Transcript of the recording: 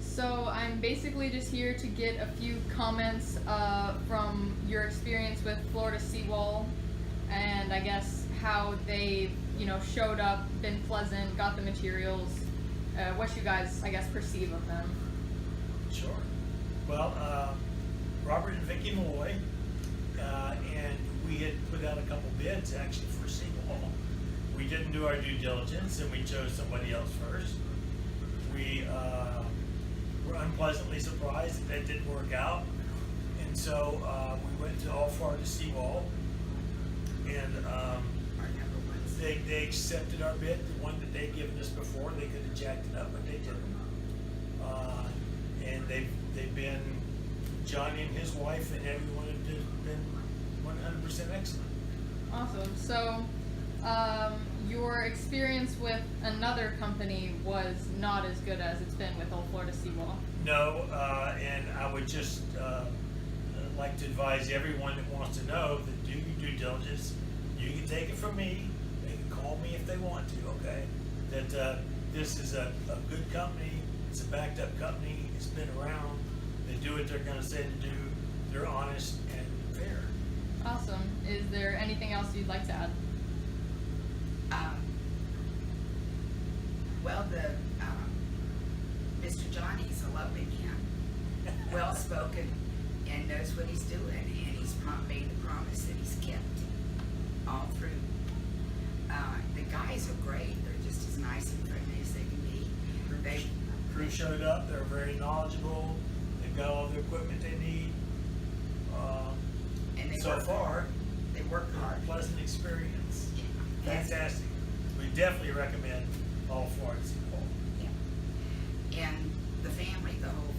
So I'm basically just here to get a few comments from your experience with Florida Seawall, and I guess how they, showed up, been pleasant, got the materials, what you guys, I guess, perceive of them. Sure. Well, Robert and Vicki Malloy, and we had put out a couple bids actually for Seawall. We didn't do our due diligence, and we chose somebody else first. We were unpleasantly surprised that didn't work out, and so we went to All Florida Seawall, and they accepted our bid, the one that they'd given us before. They could have jacked it up, but they didn't. And they've been, Johnny and his wife and everyone have been 100% excellent. Awesome. So your experience with another company was not as good as it's been with All Florida Seawall. No, and I just like to advise everyone that wants to know that do your due diligence. You can take it from me. They can call me if they want to. Okay, that this is a good company. It's a backed up company. It's been around. They do what they're going to say to do. They're honest and fair. Awesome. Is there anything else you'd like to add? Well, Mr. Johnny's a lovely man, well spoken, and knows what he's doing, and he's made the promise that he's kept all through. The guys are great. They're just as nice and friendly as they can be. Crew showed up. They're very knowledgeable. They've got all the equipment they need. And they So work far, hard. They work hard. pleasant experience. Yeah. Fantastic. We definitely recommend all Florida Seawall. Yeah. And the family, the whole